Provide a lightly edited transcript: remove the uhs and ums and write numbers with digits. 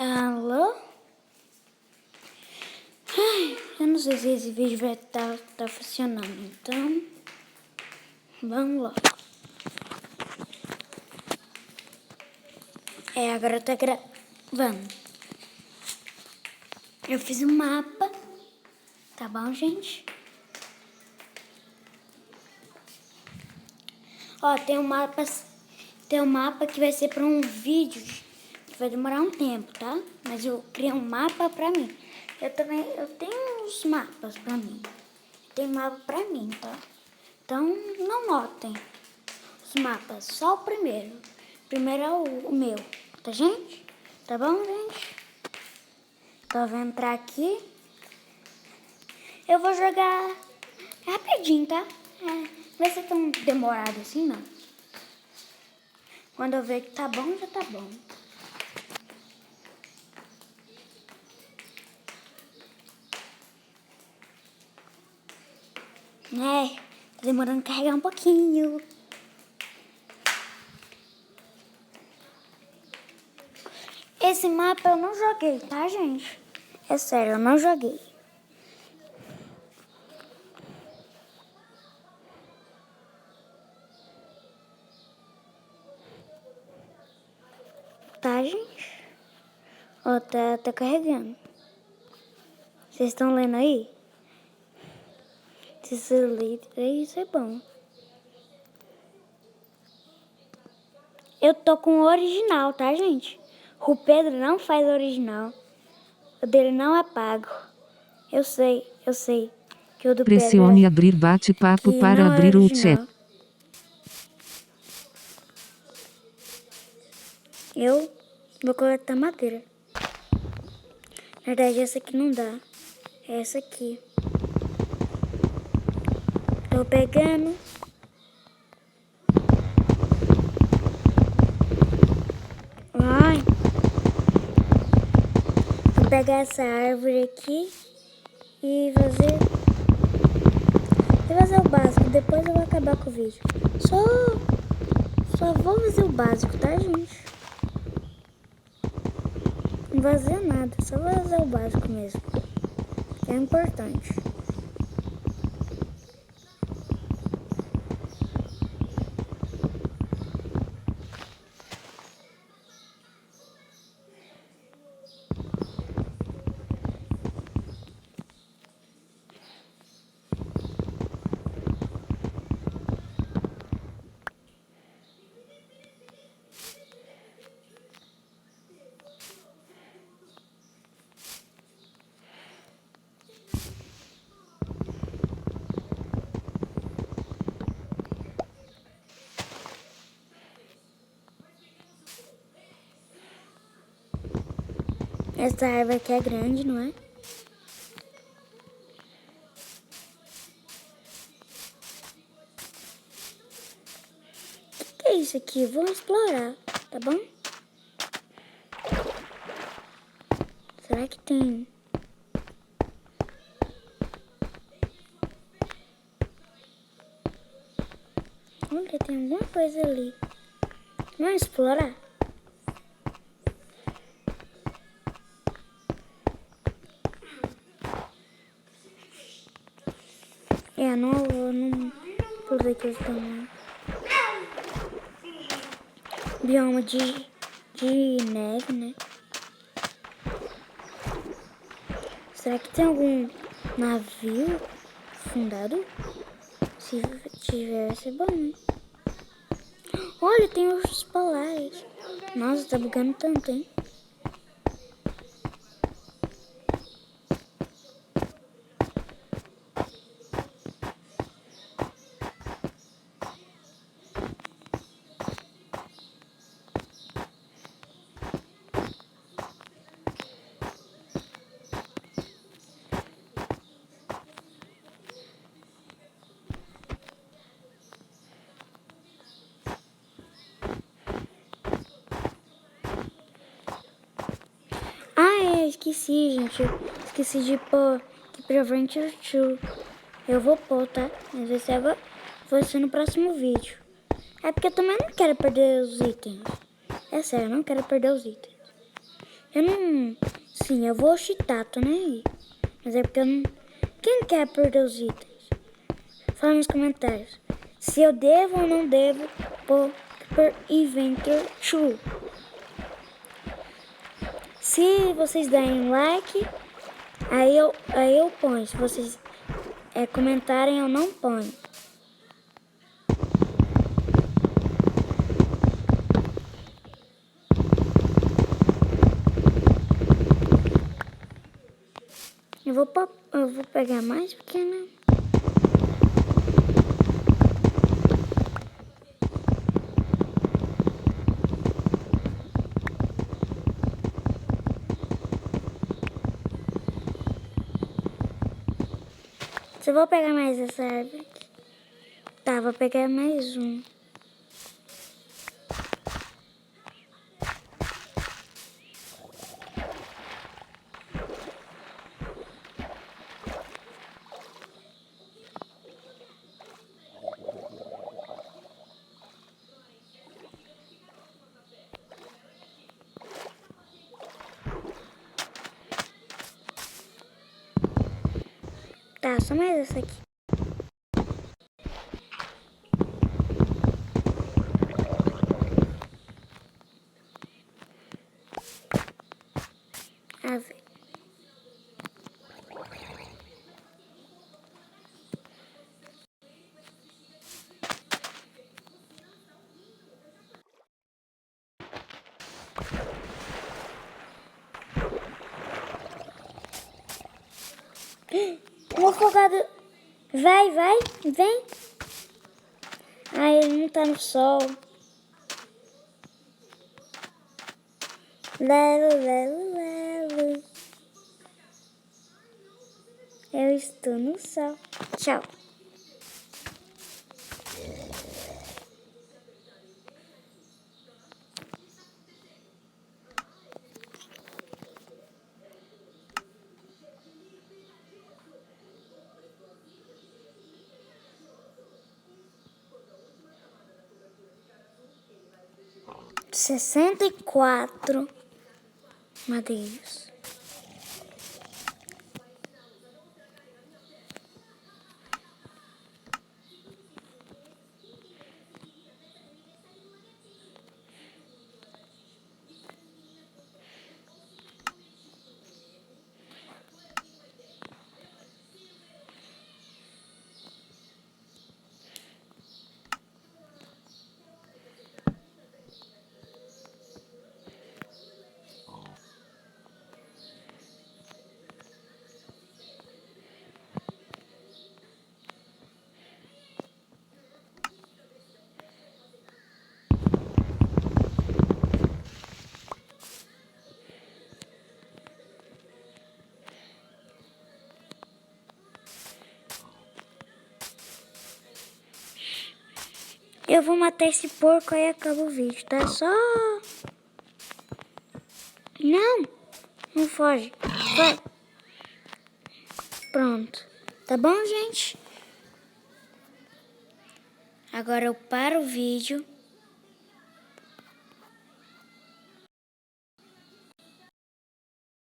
Alô? Ai, eu não sei se esse vídeo vai tá funcionando, então vamos logo. Agora tá gravando. Eu fiz um mapa, tá bom, gente? Ó, tem um mapa que vai ser para um vídeo que vai demorar um tempo, tá? Mas eu criei um mapa pra mim. Eu tenho uns mapas pra mim. Tem mapa pra mim, tá? Então, não notem os mapas, só o primeiro. O primeiro é o meu, tá, gente? Tá bom, gente? Então, eu vou entrar aqui. Eu vou jogar rapidinho, tá? Não vai ser tão demorado assim, não. Quando eu ver que tá bom, já tá bom. Tá demorando a carregar um pouquinho. Esse mapa eu não joguei, tá, gente? É sério, eu não joguei. Tá, gente? Ó, tá carregando. Vocês estão lendo aí? Se você ler, isso é bom. Eu tô com o original, tá, gente? O Pedro não faz original. O dele não é pago. Eu sei que o do Pressione Pedro abrir bate-papo que para não é abrir o chat. original. Eu vou coletar madeira. Na verdade, essa aqui não dá. É essa aqui. Tô pegando. Ai. Vou pegar essa árvore aqui e fazer o básico. Depois eu vou acabar com o vídeo. Só vou fazer o básico, tá, gente? Não vou fazer nada. Só vou fazer o básico mesmo. Que é importante. Essa árvore aqui é grande, não é? O que é isso aqui? Vamos explorar, tá bom? Será que tem... Olha, tem alguma coisa ali. Vamos explorar? Não pulei que eles estão... Bioma de neve, né? Será que tem algum navio afundado? Se tiver, vai ser bom, né? Olha, tem ursos polares. Nossa, tá bugando tanto, hein? Esqueci, gente. Eu esqueci de pôr aqui pra frente o tio. Eu vou pôr, tá? Mas vai ser no próximo vídeo. É porque eu também não quero perder os itens. É sério, eu não quero perder os itens. Eu não... Sim, eu vou cheatar, tô nem aí. Mas é porque eu não... Quem quer perder os itens? Fala nos comentários. Se eu devo ou não devo pôr per Inventor True. Se vocês derem um like, aí eu ponho. Se vocês comentarem, eu não ponho. Eu vou pegar mais porque não. Se eu vou pegar mais essa árvore aqui. Tá, vou pegar mais um. Tá, só mais essa aqui. A ver. Um afogado. Vai, vem. Ai, ele não tá no sol. Lelo. Eu estou no sol. Tchau. Sessenta e quatro madeiras. Eu vou matar esse porco aí acaba o vídeo, tá? Só... Não foge. Vai. Pronto. Tá bom, gente? Agora eu paro o vídeo.